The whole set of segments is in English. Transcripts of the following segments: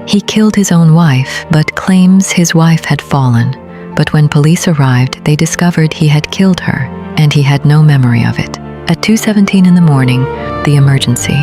He killed his own wife, but claims his wife had fallen. But when police arrived, they discovered he had killed her, and he had no memory of it. At 2:17 in the morning, the emergency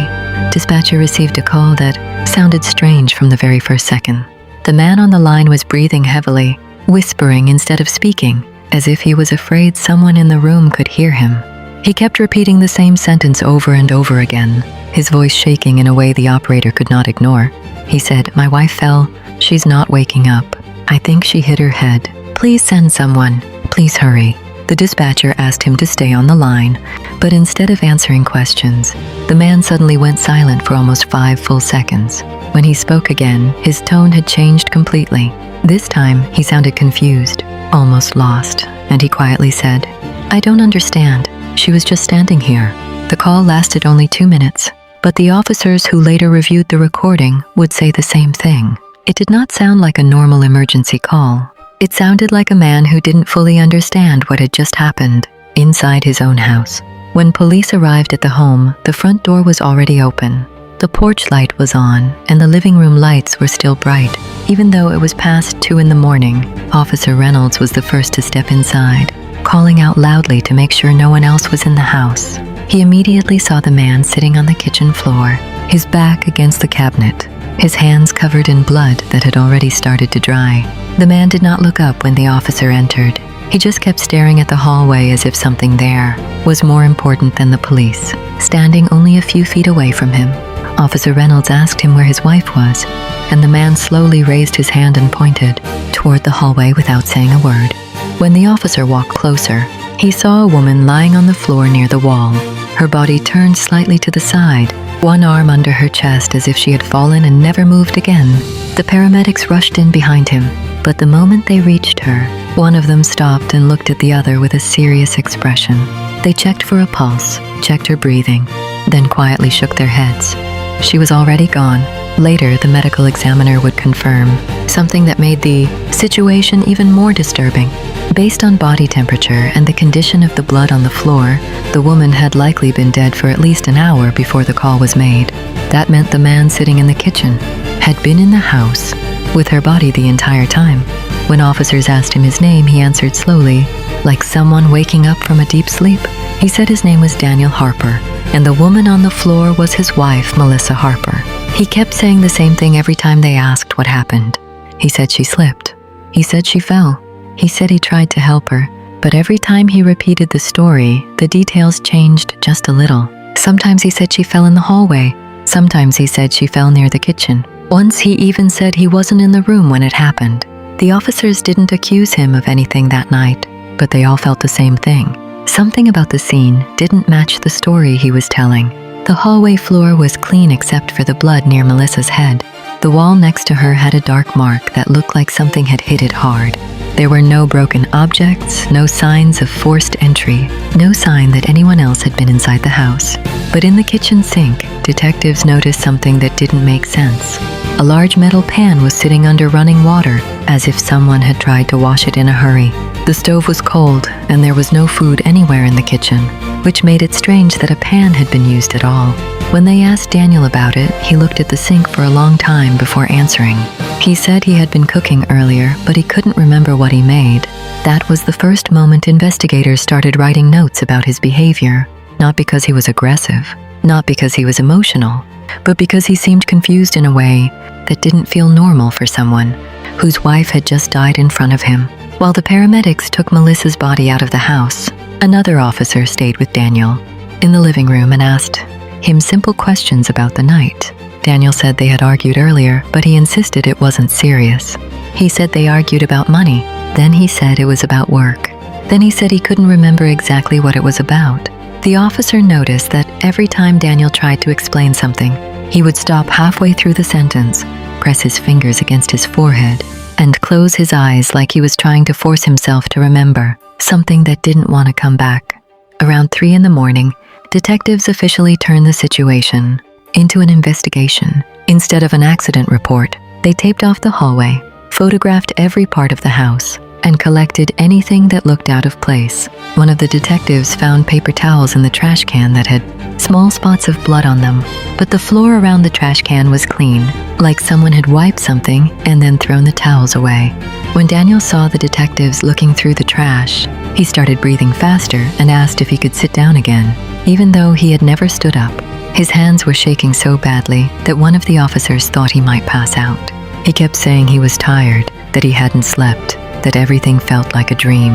dispatcher received a call that sounded strange from the very first second. The man on the line was breathing heavily, whispering instead of speaking, as if he was afraid someone in the room could hear him. He kept repeating the same sentence over and over again, his voice shaking in a way the operator could not ignore. He said, "My wife fell. She's not waking up. I think she hit her head. Please send someone. Please hurry." The dispatcher asked him to stay on the line, but instead of answering questions, the man suddenly went silent for almost 5 full seconds. When he spoke again, his tone had changed completely. This time, he sounded confused, almost lost, and he quietly said, "I don't understand. She was just standing here." The call lasted only 2 minutes, but the officers who later reviewed the recording would say the same thing. It did not sound like a normal emergency call. It sounded like a man who didn't fully understand what had just happened inside his own house. When police arrived at the home, the front door was already open. The porch light was on, and the living room lights were still bright. Even though it was past 2 in the morning, Officer Reynolds was the first to step inside, calling out loudly to make sure no one else was in the house. He immediately saw the man sitting on the kitchen floor, his back against the cabinet, his hands covered in blood that had already started to dry. The man did not look up when the officer entered. He just kept staring at the hallway as if something there was more important than the police. Standing only a few feet away from him, Officer Reynolds asked him where his wife was, and the man slowly raised his hand and pointed toward the hallway without saying a word. When the officer walked closer, he saw a woman lying on the floor near the wall, her body turned slightly to the side, one arm under her chest as if she had fallen and never moved again. The paramedics rushed in behind him, but the moment they reached her, one of them stopped and looked at the other with a serious expression. They checked for a pulse, checked her breathing, then quietly shook their heads. She was already gone. Later, the medical examiner would confirm, something that made the situation even more disturbing. Based on body temperature and the condition of the blood on the floor, the woman had likely been dead for at least an hour before the call was made. That meant the man sitting in the kitchen had been in the house with her body the entire time. When officers asked him his name, he answered slowly, like someone waking up from a deep sleep. He said his name was Daniel Harper, and the woman on the floor was his wife, Melissa Harper. He kept saying the same thing every time they asked what happened. He said she slipped. He said she fell. He said he tried to help her, but every time he repeated the story, the details changed just a little. Sometimes he said she fell in the hallway. Sometimes he said she fell near the kitchen. Once he even said he wasn't in the room when it happened. The officers didn't accuse him of anything that night, but they all felt the same thing. Something about the scene didn't match the story he was telling. The hallway floor was clean except for the blood near Melissa's head. The wall next to her had a dark mark that looked like something had hit it hard. There were no broken objects, no signs of forced entry, no sign that anyone else had been inside the house. But in the kitchen sink, detectives noticed something that didn't make sense. A large metal pan was sitting under running water, as if someone had tried to wash it in a hurry. The stove was cold, and there was no food anywhere in the kitchen, which made it strange that a pan had been used at all. When they asked Daniel about it, he looked at the sink for a long time before answering. He said he had been cooking earlier, but he couldn't remember what he made. That was the first moment investigators started writing notes about his behavior, not because he was aggressive, not because he was emotional, but because he seemed confused in a way that didn't feel normal for someone whose wife had just died in front of him. While the paramedics took Melissa's body out of the house, another officer stayed with Daniel in the living room and asked him simple questions about the night. Daniel said they had argued earlier, but he insisted it wasn't serious. He said they argued about money. Then he said it was about work. Then he said he couldn't remember exactly what it was about. The officer noticed that every time Daniel tried to explain something, he would stop halfway through the sentence, press his fingers against his forehead, and close his eyes like he was trying to force himself to remember something that didn't want to come back. Around 3 in the morning, detectives officially turned the situation into an investigation. Instead of an accident report, they taped off the hallway, photographed every part of the house, and collected anything that looked out of place. One of the detectives found paper towels in the trash can that had small spots of blood on them, but the floor around the trash can was clean, like someone had wiped something and then thrown the towels away. When Daniel saw the detectives looking through the trash, he started breathing faster and asked if he could sit down again, even though he had never stood up. His hands were shaking so badly that one of the officers thought he might pass out. He kept saying he was tired, that he hadn't slept, that everything felt like a dream.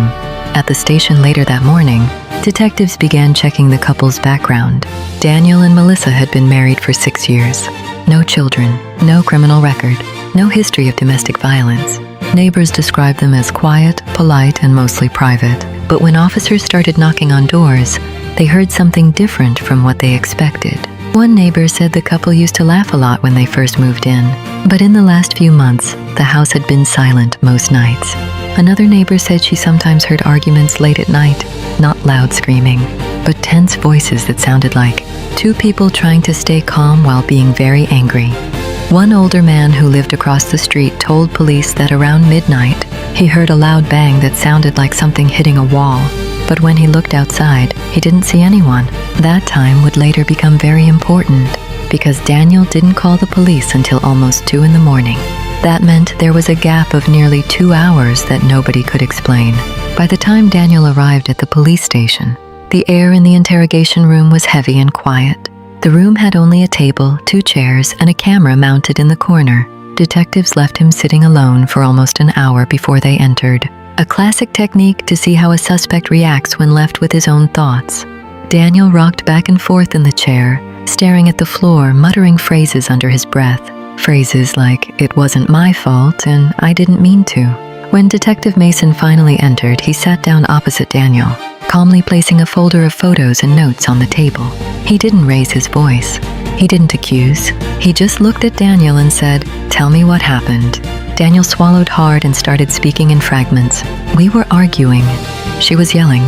At the station later that morning, detectives began checking the couple's background. Daniel and Melissa had been married for 6 years. No children, no criminal record, no history of domestic violence. Neighbors described them as quiet, polite, and mostly private. But when officers started knocking on doors, they heard something different from what they expected. One neighbor said the couple used to laugh a lot when they first moved in, but in the last few months, the house had been silent most nights. Another neighbor said she sometimes heard arguments late at night, not loud screaming, but tense voices that sounded like two people trying to stay calm while being very angry. One older man who lived across the street told police that around midnight, he heard a loud bang that sounded like something hitting a wall. But when he looked outside, he didn't see anyone. That time would later become very important because Daniel didn't call the police until almost 2 in the morning. That meant there was a gap of nearly 2 hours that nobody could explain. By the time Daniel arrived at the police station, the air in the interrogation room was heavy and quiet. The room had only a table, 2 chairs, and a camera mounted in the corner. Detectives left him sitting alone for almost an hour before they entered. A classic technique to see how a suspect reacts when left with his own thoughts. Daniel rocked back and forth in the chair, staring at the floor, muttering phrases under his breath. Phrases like, "It wasn't my fault," and "I didn't mean to." When Detective Mason finally entered, he sat down opposite Daniel, calmly placing a folder of photos and notes on the table. He didn't raise his voice. He didn't accuse. He just looked at Daniel and said, "Tell me what happened." Daniel swallowed hard and started speaking in fragments. "We were arguing. She was yelling.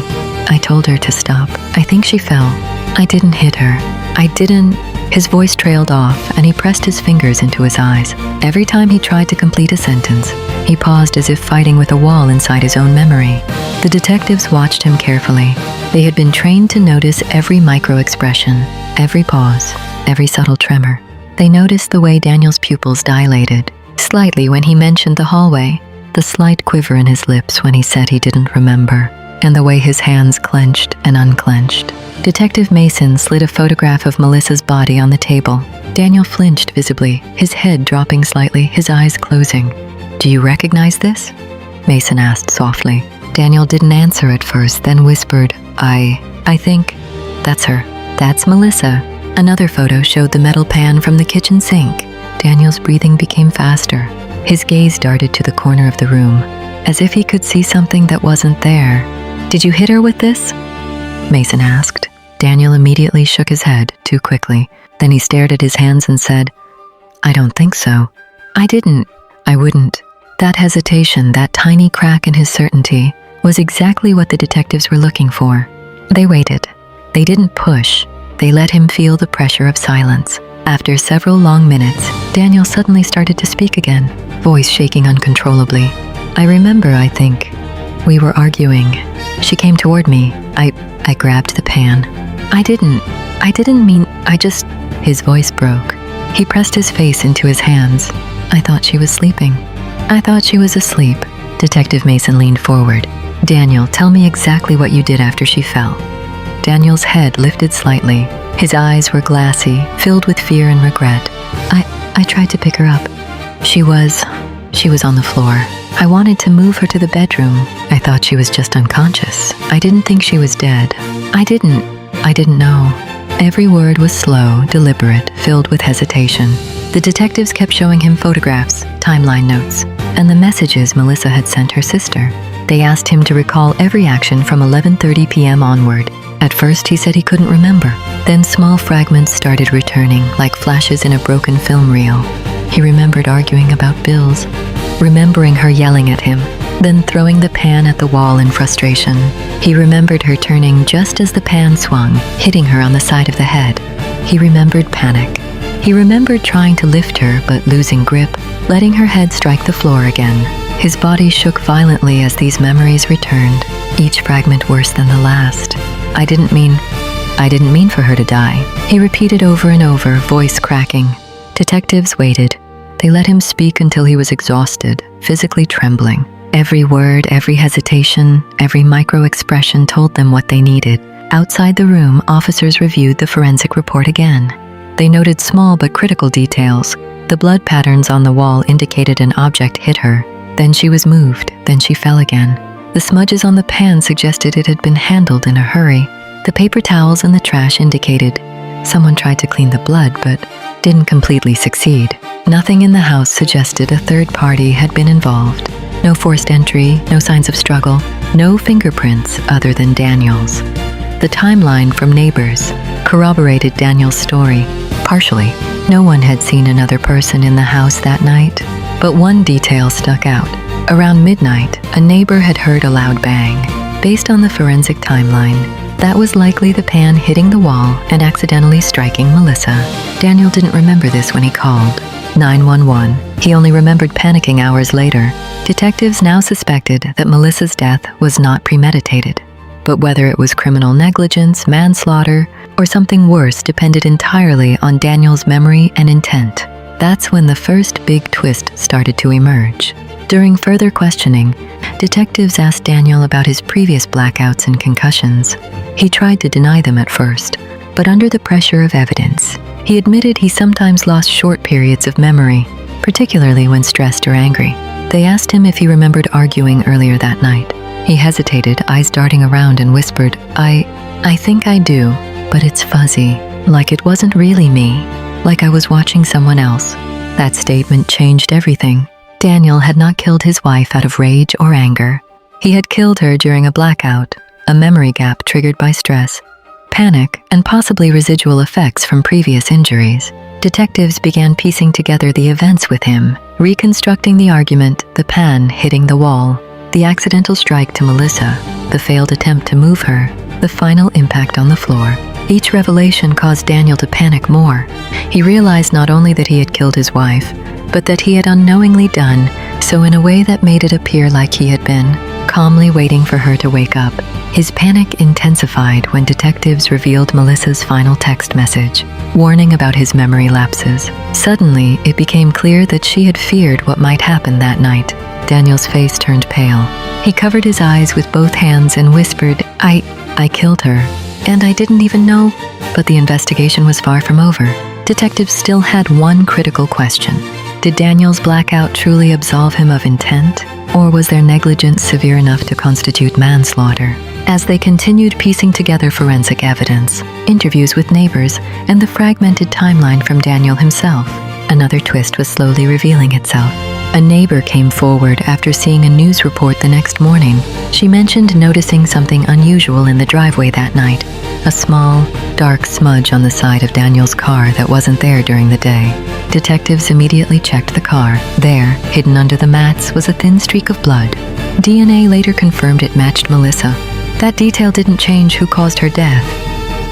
I told her to stop. I think she fell. I didn't hit her. I didn't..." His voice trailed off and he pressed his fingers into his eyes. Every time he tried to complete a sentence, he paused as if fighting with a wall inside his own memory. The detectives watched him carefully. They had been trained to notice every micro-expression, every pause, every subtle tremor. They noticed the way Daniel's pupils dilated slightly when he mentioned the hallway, the slight quiver in his lips when he said he didn't remember, and the way his hands clenched and unclenched. Detective Mason slid a photograph of Melissa's body on the table. Daniel flinched visibly, his head dropping slightly, his eyes closing. "Do you recognize this?" Mason asked softly. Daniel didn't answer at first, then whispered, I think that's her. That's Melissa." Another photo showed the metal pan from the kitchen sink. Daniel's breathing became faster. His gaze darted to the corner of the room, as if he could see something that wasn't there. "Did you hit her with this?" Mason asked. Daniel immediately shook his head, too quickly. Then he stared at his hands and said, "I don't think so. I didn't. I wouldn't." That hesitation, that tiny crack in his certainty, was exactly what the detectives were looking for. They waited. They didn't push. They let him feel the pressure of silence. After several long minutes, Daniel suddenly started to speak again, voice shaking uncontrollably. "I remember, I think. We were arguing. She came toward me. I grabbed the pan. I didn't mean, His voice broke. He pressed his face into his hands. "I thought she was sleeping. I thought she was asleep." Detective Mason leaned forward. "Daniel, tell me exactly what you did after she fell." Daniel's head lifted slightly. His eyes were glassy, filled with fear and regret. I tried to pick her up. She was on the floor. I wanted to move her to the bedroom. I thought she was just unconscious. I didn't think she was dead. I didn't know." Every word was slow, deliberate, filled with hesitation. The detectives kept showing him photographs, timeline notes, and the messages Melissa had sent her sister. They asked him to recall every action from 11:30 p.m. onward. At first, he said he couldn't remember. Then small fragments started returning, like flashes in a broken film reel. He remembered arguing about bills, remembering her yelling at him, then throwing the pan at the wall in frustration. He remembered her turning just as the pan swung, hitting her on the side of the head. He remembered panic. He remembered trying to lift her, but losing grip, letting her head strike the floor again. His body shook violently as these memories returned, each fragment worse than the last. I didn't mean for her to die," he repeated over and over, voice cracking. Detectives waited. They let him speak until he was exhausted, physically trembling. Every word, every hesitation, every micro-expression told them what they needed. Outside the room, officers reviewed the forensic report again. They noted small but critical details. The blood patterns on the wall indicated an object hit her. Then she was moved, then she fell again. The smudges on the pan suggested it had been handled in a hurry. The paper towels in the trash indicated someone tried to clean the blood but didn't completely succeed. Nothing in the house suggested a third party had been involved. No forced entry, no signs of struggle, no fingerprints other than Daniel's. The timeline from neighbors corroborated Daniel's story, partially. No one had seen another person in the house that night, but one detail stuck out. Around midnight, a neighbor had heard a loud bang. Based on the forensic timeline, that was likely the pan hitting the wall and accidentally striking Melissa. Daniel didn't remember this when he called 911. He only remembered panicking hours later. Detectives now suspected that Melissa's death was not premeditated. But whether it was criminal negligence, manslaughter, or something worse depended entirely on Daniel's memory and intent. That's when the first big twist started to emerge. During further questioning, detectives asked Daniel about his previous blackouts and concussions. He tried to deny them at first, but under the pressure of evidence, he admitted he sometimes lost short periods of memory, particularly when stressed or angry. They asked him if he remembered arguing earlier that night. He hesitated, eyes darting around, and whispered, I think I do, but it's fuzzy, like it wasn't really me, like I was watching someone else." That statement changed everything. Daniel had not killed his wife out of rage or anger. He had killed her during a blackout, a memory gap triggered by stress, panic, and possibly residual effects from previous injuries. Detectives began piecing together the events with him, reconstructing the argument, the pan hitting the wall, the accidental strike to Melissa, the failed attempt to move her, the final impact on the floor. Each revelation caused Daniel to panic more. He realized not only that he had killed his wife, but that he had unknowingly done so in a way that made it appear like he had been calmly waiting for her to wake up. His panic intensified when detectives revealed Melissa's final text message, warning about his memory lapses. Suddenly, it became clear that she had feared what might happen that night. Daniel's face turned pale. He covered his eyes with both hands and whispered, I killed her, and I didn't even know." But the investigation was far from over. Detectives still had one critical question. Did Daniel's blackout truly absolve him of intent, or was their negligence severe enough to constitute manslaughter? As they continued piecing together forensic evidence, interviews with neighbors, and the fragmented timeline from Daniel himself, another twist was slowly revealing itself. A neighbor came forward after seeing a news report the next morning. She mentioned noticing something unusual in the driveway that night, a small, dark smudge on the side of Daniel's car that wasn't there during the day. Detectives immediately checked the car. There, hidden under the mats, was a thin streak of blood. DNA later confirmed it matched Melissa. That detail didn't change who caused her death.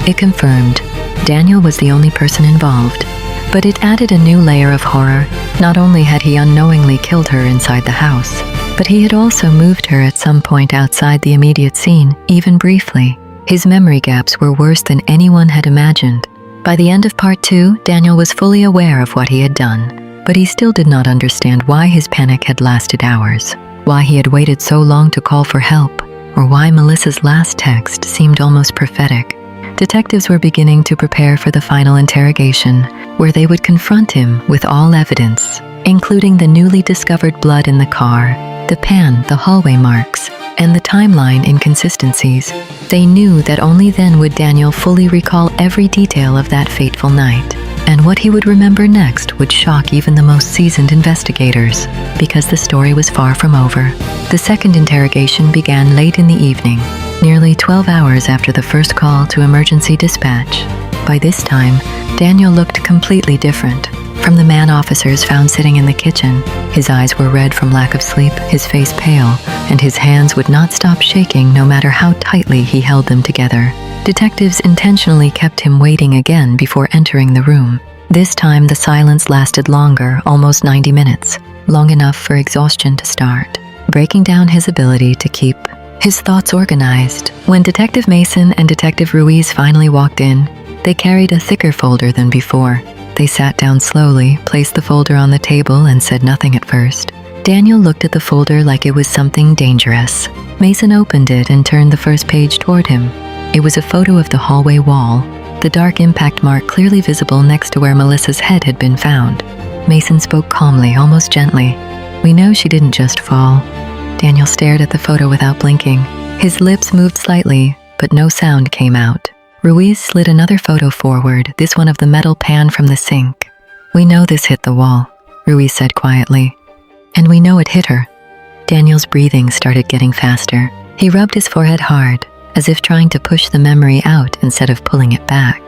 It confirmed Daniel was the only person involved. But it added a new layer of horror. Not only had he unknowingly killed her inside the house, but he had also moved her at some point outside the immediate scene, even briefly. His memory gaps were worse than anyone had imagined. By the end of part 2, Daniel was fully aware of what he had done, but he still did not understand why his panic had lasted hours, why he had waited so long to call for help, or why Melissa's last text seemed almost prophetic. Detectives were beginning to prepare for the final interrogation, where they would confront him with all evidence, including the newly discovered blood in the car, the pan, the hallway marks, and the timeline inconsistencies. They knew that only then would Daniel fully recall every detail of that fateful night, and what he would remember next would shock even the most seasoned investigators, because the story was far from over. The second interrogation began late in the evening, nearly 12 hours after the first call to emergency dispatch. By this time, Daniel looked completely different. From the man officers found sitting in the kitchen, his eyes were red from lack of sleep, his face pale, and his hands would not stop shaking no matter how tightly he held them together. Detectives intentionally kept him waiting again before entering the room. This time the silence lasted longer, almost 90 minutes. long enough for exhaustion to start, breaking down his ability to keep his thoughts organized. When Detective Mason and Detective Ruiz finally walked in, they carried a thicker folder than before. They sat down slowly, placed the folder on the table, and said nothing at first. Daniel looked at the folder like it was something dangerous. Mason opened it and turned the first page toward him. It was a photo of the hallway wall, the dark impact mark clearly visible next to where Melissa's head had been found. Mason spoke calmly, almost gently. "We know she didn't just fall." Daniel stared at the photo without blinking. His lips moved slightly, but no sound came out. Ruiz slid another photo forward, this one of the metal pan from the sink. "We know this hit the wall," Ruiz said quietly. "And we know it hit her." Daniel's breathing started getting faster. He rubbed his forehead hard, as if trying to push the memory out instead of pulling it back.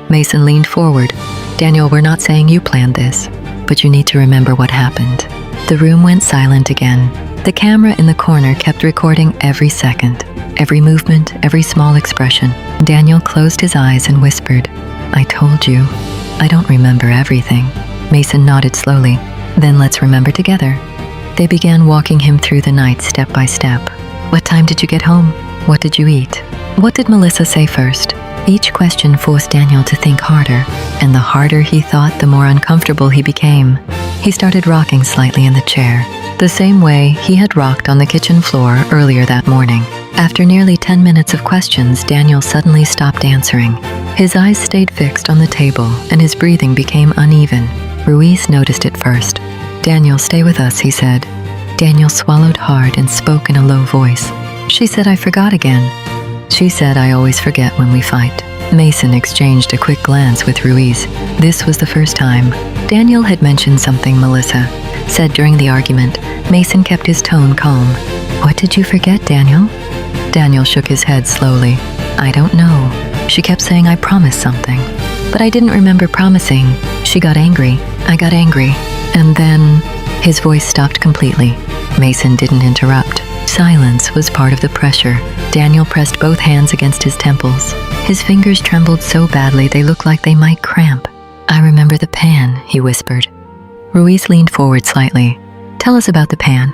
Mason leaned forward. "Daniel, we're not saying you planned this, but you need to remember what happened." The room went silent again. The camera in the corner kept recording every second, every movement, every small expression. Daniel closed his eyes and whispered, "I told you. I don't remember everything." Mason nodded slowly. "Then let's remember together." They began walking him through the night step by step. "What time did you get home? What did you eat? What did Melissa say first?" Each question forced Daniel to think harder, and the harder he thought, the more uncomfortable he became. He started rocking slightly in the chair, the same way he had rocked on the kitchen floor earlier that morning. After nearly 10 minutes of questions, Daniel suddenly stopped answering. His eyes stayed fixed on the table, and his breathing became uneven. Ruiz noticed it first. "Daniel, stay with us," he said. Daniel swallowed hard and spoke in a low voice. "She said I forgot again." "She said I always forget when we fight." Mason exchanged a quick glance with Ruiz. This was the first time Daniel had mentioned something Melissa said during the argument. Mason kept his tone calm. "What did you forget, Daniel?" Daniel shook his head slowly. "I don't know. She kept saying I promised something, but I didn't remember promising. She got angry. I got angry. And then..." His voice stopped completely. Mason didn't interrupt. Silence was part of the pressure. Daniel pressed both hands against his temples. His fingers trembled so badly they looked like they might cramp. "I remember the pan," he whispered. Ruiz leaned forward slightly. "Tell us about the pan."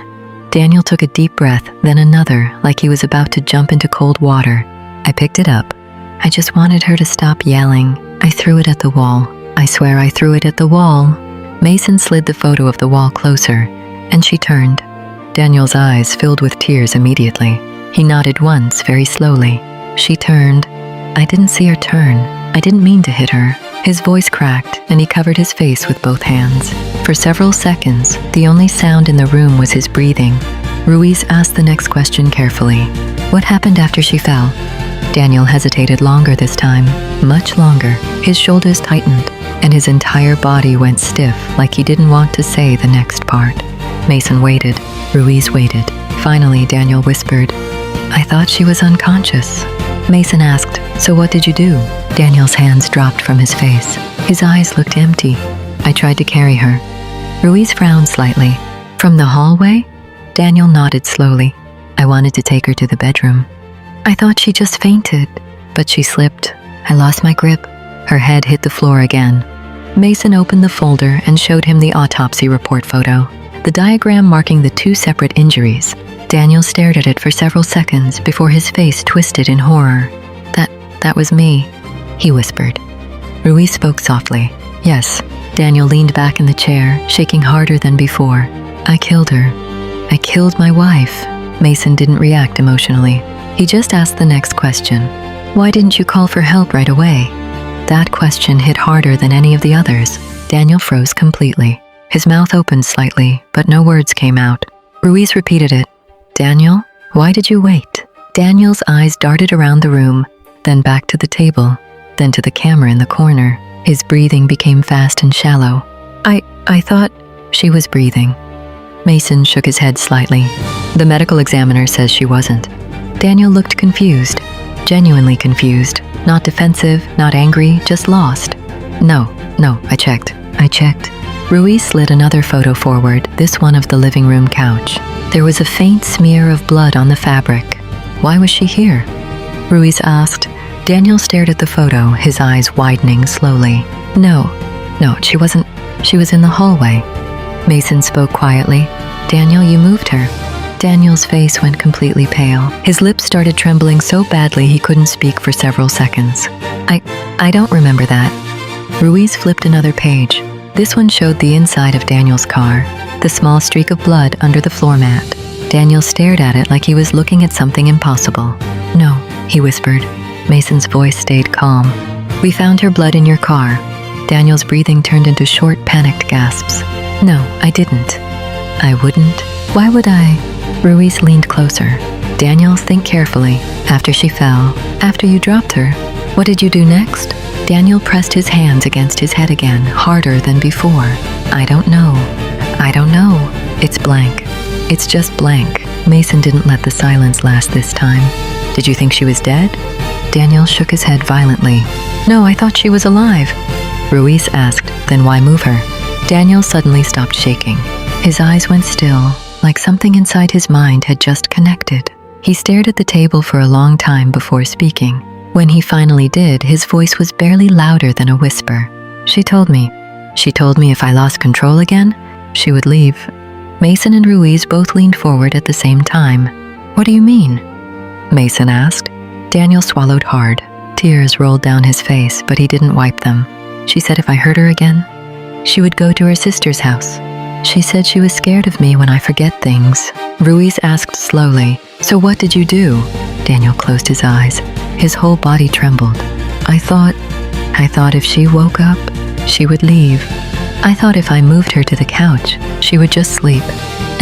Daniel took a deep breath, then another, like he was about to jump into cold water. "I picked it up. I just wanted her to stop yelling. I threw it at the wall. I swear I threw it at the wall." Mason slid the photo of the wall closer, and she turned. Daniel's eyes filled with tears immediately. He nodded once, very slowly. She turned. "I didn't see her turn. I didn't mean to hit her." His voice cracked, and he covered his face with both hands. For several seconds, the only sound in the room was his breathing. Ruiz asked the next question carefully. "What happened after she fell?" Daniel hesitated longer this time, much longer. His shoulders tightened, and his entire body went stiff, like he didn't want to say the next part. Mason waited. Ruiz waited. Finally, Daniel whispered, "I thought she was unconscious." Mason asked, "So what did you do?" Daniel's hands dropped from his face. His eyes looked empty. "I tried to carry her." Ruiz frowned slightly. "From the hallway?" Daniel nodded slowly. "I wanted to take her to the bedroom. I thought she just fainted, but she slipped. I lost my grip." Her head hit the floor again. Mason opened the folder and showed him the autopsy report photo, the diagram marking the two separate injuries. Daniel stared at it for several seconds before his face twisted in horror. That was me," he whispered. Ruiz spoke softly. "Yes." Daniel leaned back in the chair, shaking harder than before. "I killed her. I killed my wife." Mason didn't react emotionally. He just asked the next question. "Why didn't you call for help right away?" That question hit harder than any of the others. Daniel froze completely. His mouth opened slightly, but no words came out. Ruiz repeated it. "Daniel, why did you wait?" Daniel's eyes darted around the room, then back to the table, then to the camera in the corner. His breathing became fast and shallow. I thought..." She was breathing. Mason shook his head slightly. "The medical examiner says she wasn't." Daniel looked confused, genuinely confused. Not defensive, not angry, just lost. No, I checked. Ruiz slid another photo forward, this one of the living room couch. There was a faint smear of blood on the fabric. Why was she here? Ruiz asked. Daniel stared at the photo, his eyes widening slowly. No, she wasn't. She was in the hallway. Mason spoke quietly. Daniel, you moved her. Daniel's face went completely pale. His lips started trembling so badly he couldn't speak for several seconds. I don't remember that. Ruiz flipped another page. This one showed the inside of Daniel's car, the small streak of blood under the floor mat. Daniel stared at it like he was looking at something impossible. No, he whispered. Mason's voice stayed calm. We found her blood in your car. Daniel's breathing turned into short, panicked gasps. No, I didn't. I wouldn't. Why would I? Ruiz leaned closer. Daniel, think carefully. After she fell, after you dropped her, what did you do next? Daniel pressed his hands against his head again, harder than before. I don't know. I don't know. It's blank. It's just blank. Mason didn't let the silence last this time. Did you think she was dead? Daniel shook his head violently. No, I thought she was alive. Ruiz asked, then why move her? Daniel suddenly stopped shaking. His eyes went still, like something inside his mind had just connected. He stared at the table for a long time before speaking. When he finally did, his voice was barely louder than a whisper. She told me if I lost control again, she would leave. Mason and Ruiz both leaned forward at the same time. What do you mean? Mason asked. Daniel swallowed hard. Tears rolled down his face, but he didn't wipe them. She said if I hurt her again, she would go to her sister's house. She said she was scared of me when I forget things. Ruiz asked slowly, so what did you do? Daniel closed his eyes. His whole body trembled. I thought if she woke up, she would leave. I thought if I moved her to the couch, she would just sleep,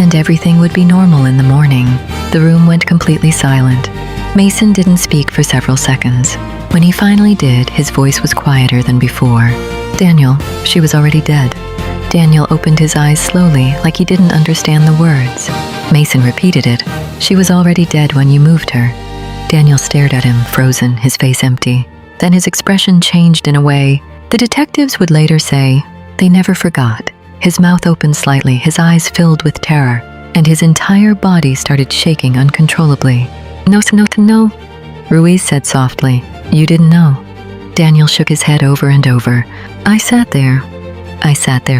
and everything would be normal in the morning. The room went completely silent. Mason didn't speak for several seconds. When he finally did, his voice was quieter than before. Daniel, she was already dead. Daniel opened his eyes slowly, like he didn't understand the words. Mason repeated it. She was already dead when you moved her. Daniel stared at him, frozen, his face empty. Then his expression changed in a way the detectives would later say they never forgot. His mouth opened slightly, his eyes filled with terror, and his entire body started shaking uncontrollably. No, Ruiz said softly. You didn't know. Daniel shook his head over and over. I sat there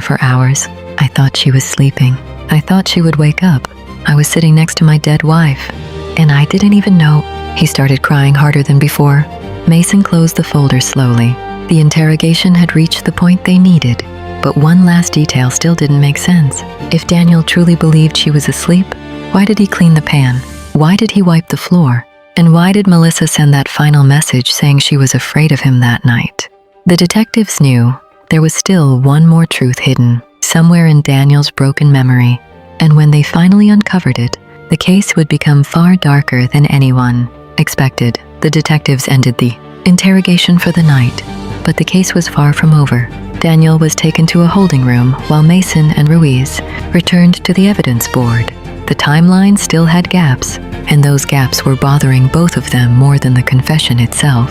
for hours. I thought she was sleeping. I thought she would wake up. I was sitting next to my dead wife, and I didn't even know. He started crying harder than before. Mason closed the folder slowly. The interrogation had reached the point they needed, but one last detail still didn't make sense. If Daniel truly believed she was asleep, why did he clean the pan? Why did he wipe the floor? And why did Melissa send that final message saying she was afraid of him that night? The detectives knew there was still one more truth hidden, somewhere in Daniel's broken memory. And when they finally uncovered it, the case would become far darker than anyone expected. The detectives ended the interrogation for the night, but the case was far from over. Daniel was taken to a holding room while Mason and Ruiz returned to the evidence board. The timeline still had gaps, and those gaps were bothering both of them more than the confession itself.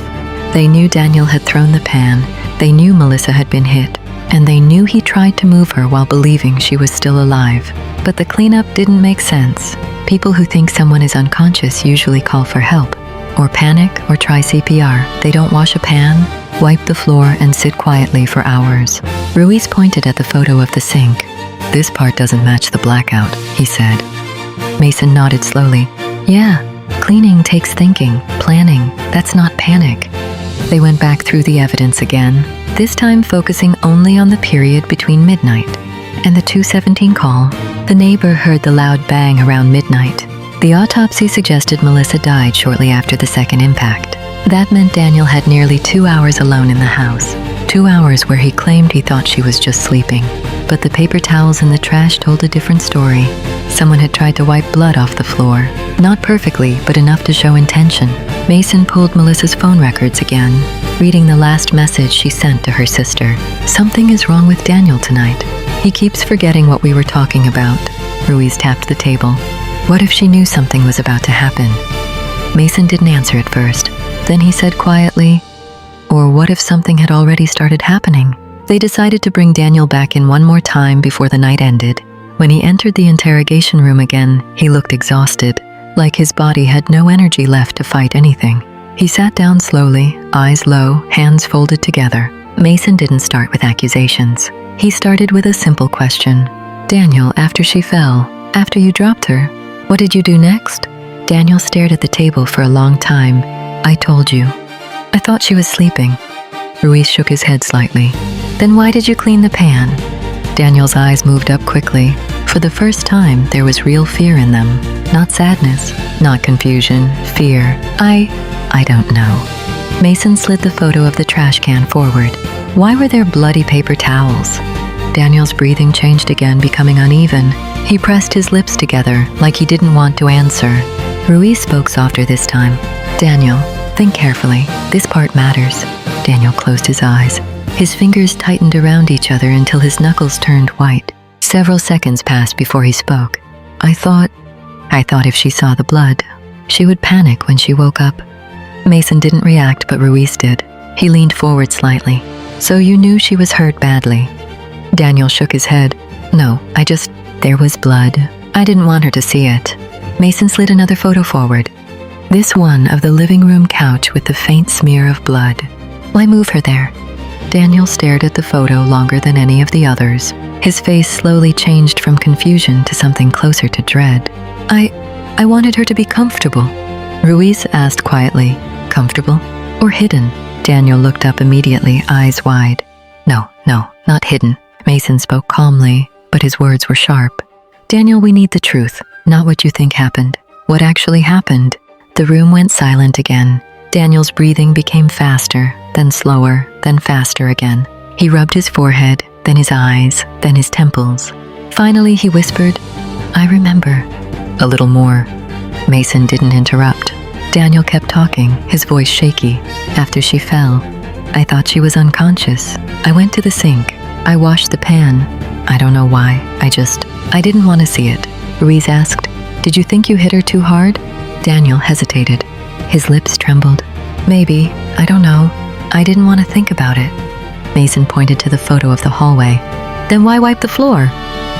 They knew Daniel had thrown the pan, they knew Melissa had been hit, and they knew he tried to move her while believing she was still alive. But the cleanup didn't make sense. People who think someone is unconscious usually call for help, or panic, or try CPR. They don't wash a pan, wipe the floor, and sit quietly for hours. Ruiz pointed at the photo of the sink. This part doesn't match the blackout, he said. Mason nodded slowly. Yeah, cleaning takes thinking, planning. That's not panic. They went back through the evidence again, this time focusing only on the period between midnight and the 2:17 call. The neighbor heard the loud bang around midnight. The autopsy suggested Melissa died shortly after the second impact. That meant Daniel had nearly 2 hours alone in the house. 2 hours where he claimed he thought she was just sleeping. But the paper towels in the trash told a different story. Someone had tried to wipe blood off the floor. Not perfectly, but enough to show intention. Mason pulled Melissa's phone records again, reading the last message she sent to her sister. Something is wrong with Daniel tonight. He keeps forgetting what we were talking about. Ruiz tapped the table. What if she knew something was about to happen? Mason didn't answer at first. Then he said quietly, or what if something had already started happening? They decided to bring Daniel back in one more time before the night ended. When he entered the interrogation room again, he looked exhausted, like his body had no energy left to fight anything. He sat down slowly, eyes low, hands folded together. Mason didn't start with accusations. He started with a simple question. Daniel, after she fell, after you dropped her, what did you do next? Daniel stared at the table for a long time. I told you. I thought she was sleeping. Ruiz shook his head slightly. Then why did you clean the pan? Daniel's eyes moved up quickly. For the first time, there was real fear in them. Not sadness, not confusion, fear. I don't know. Mason slid the photo of the trash can forward. Why were there bloody paper towels? Daniel's breathing changed again, becoming uneven. He pressed his lips together, like he didn't want to answer. Ruiz spoke softer this time. Daniel, think carefully. This part matters. Daniel closed his eyes. His fingers tightened around each other until his knuckles turned white. Several seconds passed before he spoke. I thought if she saw the blood, she would panic when she woke up. Mason didn't react, but Ruiz did. He leaned forward slightly. So you knew she was hurt badly? Daniel shook his head. No, there was blood. I didn't want her to see it. Mason slid another photo forward. This one of the living room couch with the faint smear of blood. Why move her there? Daniel stared at the photo longer than any of the others. His face slowly changed from confusion to something closer to dread. I wanted her to be comfortable. Ruiz asked quietly. Comfortable or hidden? Daniel looked up immediately, eyes wide. No, not hidden. Mason spoke calmly, but his words were sharp. Daniel, we need the truth, not what you think happened. What actually happened? The room went silent again. Daniel's breathing became faster, then slower, then faster again. He rubbed his forehead, then his eyes, then his temples. Finally, he whispered, I remember. A little more. Mason didn't interrupt. Daniel kept talking, his voice shaky. After she fell, I thought she was unconscious. I went to the sink. I washed the pan. I don't know why. I didn't want to see it. Ruiz asked, Did you think you hit her too hard? Daniel hesitated. His lips trembled. Maybe. I don't know. I didn't want to think about it. Mason pointed to the photo of the hallway. Then why wipe the floor?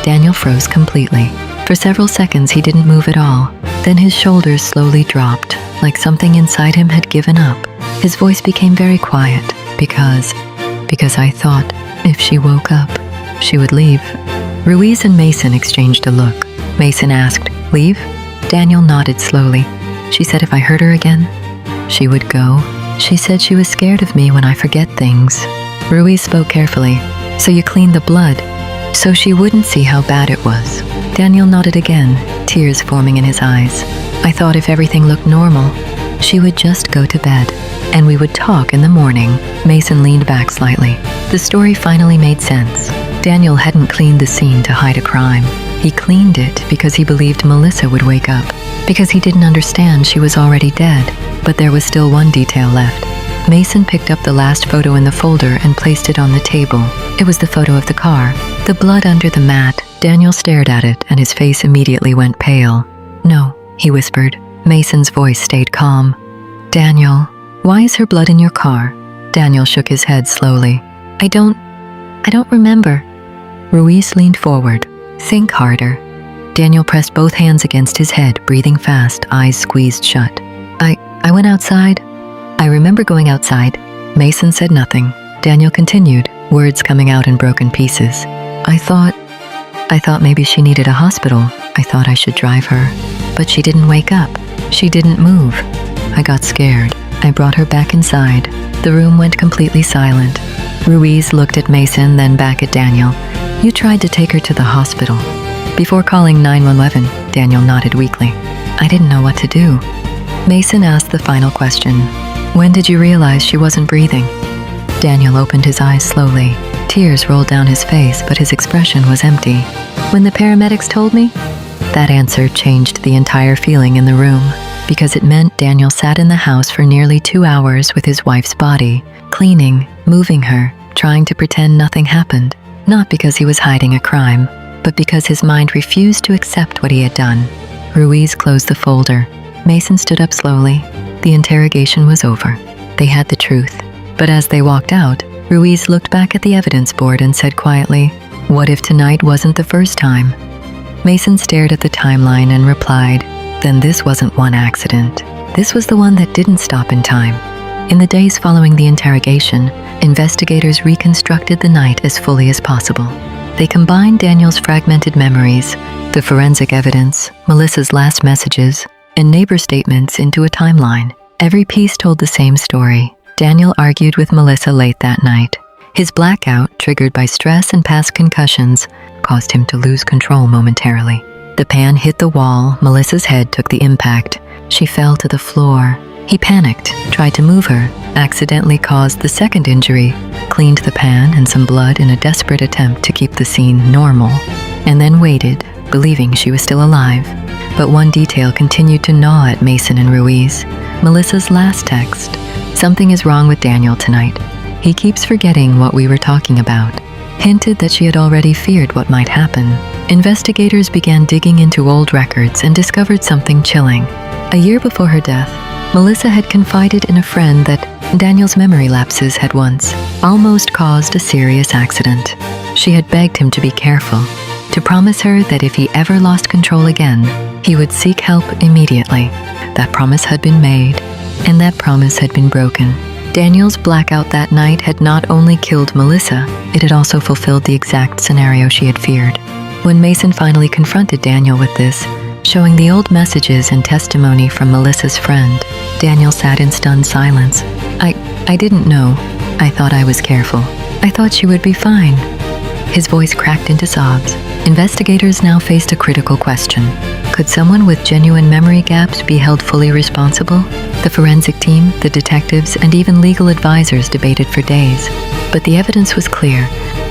Daniel froze completely. For several seconds, he didn't move at all. Then his shoulders slowly dropped, like something inside him had given up. His voice became very quiet, because I thought if she woke up, she would leave. Ruiz and Mason exchanged a look. Mason asked, Leave? Daniel nodded slowly. She said if I hurt her again, she would go. She said she was scared of me when I forget things. Ruiz spoke carefully. So you cleaned the blood, so she wouldn't see how bad it was. Daniel nodded again, tears forming in his eyes. I thought if everything looked normal, she would just go to bed, and we would talk in the morning. Mason leaned back slightly. The story finally made sense. Daniel hadn't cleaned the scene to hide a crime. He cleaned it because he believed Melissa would wake up, because he didn't understand she was already dead. But there was still one detail left. Mason picked up the last photo in the folder and placed it on the table. It was the photo of the car. The blood under the mat. Daniel stared at it, and his face immediately went pale. No, he whispered. Mason's voice stayed calm. Daniel, why is her blood in your car? Daniel shook his head slowly. I don't remember. Ruiz leaned forward. Think harder. Daniel pressed both hands against his head, breathing fast, eyes squeezed shut. I went outside. I remember going outside. Mason said nothing. Daniel continued, words coming out in broken pieces. I thought maybe she needed a hospital. I thought I should drive her. But she didn't wake up. She didn't move. I got scared. I brought her back inside. The room went completely silent. Ruiz looked at Mason, then back at Daniel. You tried to take her to the hospital. Before calling 911, Daniel nodded weakly. I didn't know what to do. Mason asked the final question. When did you realize she wasn't breathing? Daniel opened his eyes slowly. Tears rolled down his face, but his expression was empty. When the paramedics told me? That answer changed the entire feeling in the room, because it meant Daniel sat in the house for nearly 2 hours with his wife's body, cleaning, moving her, trying to pretend nothing happened. Not because he was hiding a crime, but because his mind refused to accept what he had done. Ruiz closed the folder. Mason stood up slowly. The interrogation was over. They had the truth. But as they walked out, Ruiz looked back at the evidence board and said quietly, What if tonight wasn't the first time? Mason stared at the timeline and replied, Then this wasn't one accident. This was the one that didn't stop in time. In the days following the interrogation, investigators reconstructed the night as fully as possible. They combined Daniel's fragmented memories, the forensic evidence, Melissa's last messages, and neighbor statements into a timeline. Every piece told the same story. Daniel argued with Melissa late that night. His blackout, triggered by stress and past concussions, caused him to lose control momentarily. The pan hit the wall, Melissa's head took the impact. She fell to the floor. He panicked, tried to move her, accidentally caused the second injury, cleaned the pan and some blood in a desperate attempt to keep the scene normal, and then waited, believing she was still alive. But one detail continued to gnaw at Mason and Ruiz. Melissa's last text. "Something is wrong with Daniel tonight. He keeps forgetting what we were talking about." Hinted that she had already feared what might happen. Investigators began digging into old records and discovered something chilling. A year before her death, Melissa had confided in a friend that Daniel's memory lapses had once almost caused a serious accident. She had begged him to be careful, to promise her that if he ever lost control again, he would seek help immediately. That promise had been made, and that promise had been broken. Daniel's blackout that night had not only killed Melissa, it had also fulfilled the exact scenario she had feared. When Mason finally confronted Daniel with this, showing the old messages and testimony from Melissa's friend, Daniel sat in stunned silence. I didn't know. I thought I was careful. I thought she would be fine." His voice cracked into sobs. Investigators now faced a critical question. Could someone with genuine memory gaps be held fully responsible? The forensic team, the detectives, and even legal advisors debated for days. But the evidence was clear.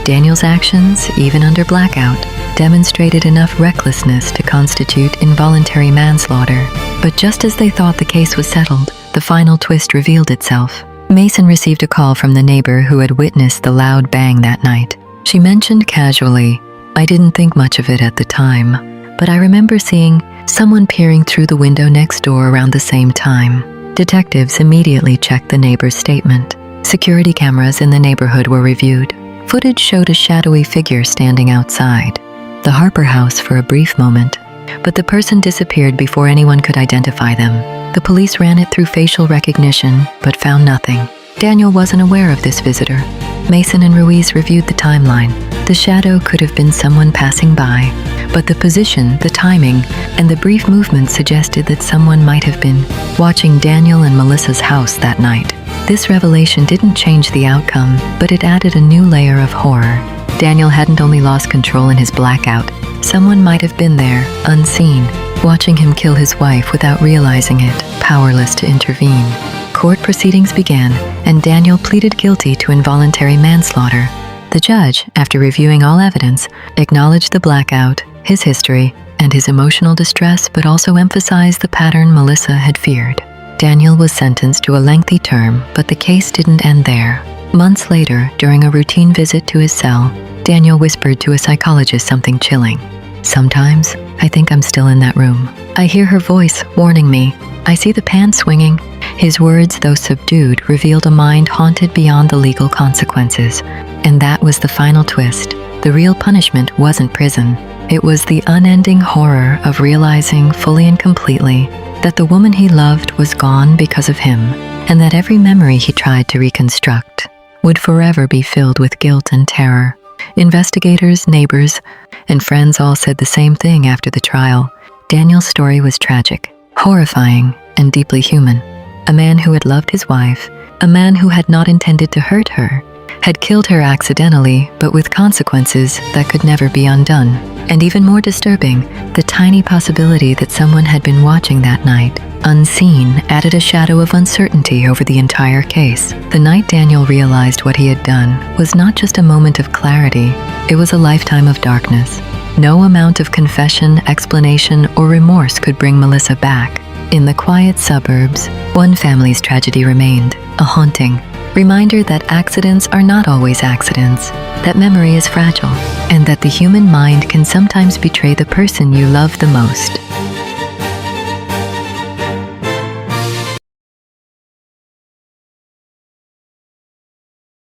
Daniel's actions, even under blackout, demonstrated enough recklessness to constitute involuntary manslaughter. But just as they thought the case was settled, the final twist revealed itself. Mason received a call from the neighbor who had witnessed the loud bang that night. She mentioned casually, "I didn't think much of it at the time, but I remember seeing someone peering through the window next door around the same time." Detectives immediately checked the neighbor's statement. Security cameras in the neighborhood were reviewed. Footage showed a shadowy figure standing outside the Harper house for a brief moment, but the person disappeared before anyone could identify them. The police ran it through facial recognition, but found nothing. Daniel wasn't aware of this visitor. Mason and Ruiz reviewed the timeline. The shadow could have been someone passing by, but the position, the timing, and the brief movement suggested that someone might have been watching Daniel and Melissa's house that night. This revelation didn't change the outcome, but it added a new layer of horror. Daniel hadn't only lost control in his blackout. Someone might have been there, unseen, watching him kill his wife without realizing it, powerless to intervene. Court proceedings began, and Daniel pleaded guilty to involuntary manslaughter. The judge, after reviewing all evidence, acknowledged the blackout, his history, and his emotional distress, but also emphasized the pattern Melissa had feared. Daniel was sentenced to a lengthy term, but the case didn't end there. Months later, during a routine visit to his cell, Daniel whispered to a psychologist something chilling. "Sometimes, I think I'm still in that room. I hear her voice warning me. I see the pan swinging." His words, though subdued, revealed a mind haunted beyond the legal consequences. And that was the final twist. The real punishment wasn't prison. It was the unending horror of realizing fully and completely that the woman he loved was gone because of him, and that every memory he tried to reconstruct would forever be filled with guilt and terror. Investigators, neighbors, and friends all said the same thing after the trial. Daniel's story was tragic, horrifying, and deeply human. A man who had loved his wife, a man who had not intended to hurt her, had killed her accidentally, but with consequences that could never be undone. And even more disturbing, the tiny possibility that someone had been watching that night, unseen, added a shadow of uncertainty over the entire case. The night Daniel realized what he had done was not just a moment of clarity, it was a lifetime of darkness. No amount of confession, explanation, or remorse could bring Melissa back. In the quiet suburbs, one family's tragedy remained, a haunting reminder that accidents are not always accidents, that memory is fragile, and that the human mind can sometimes betray the person you love the most.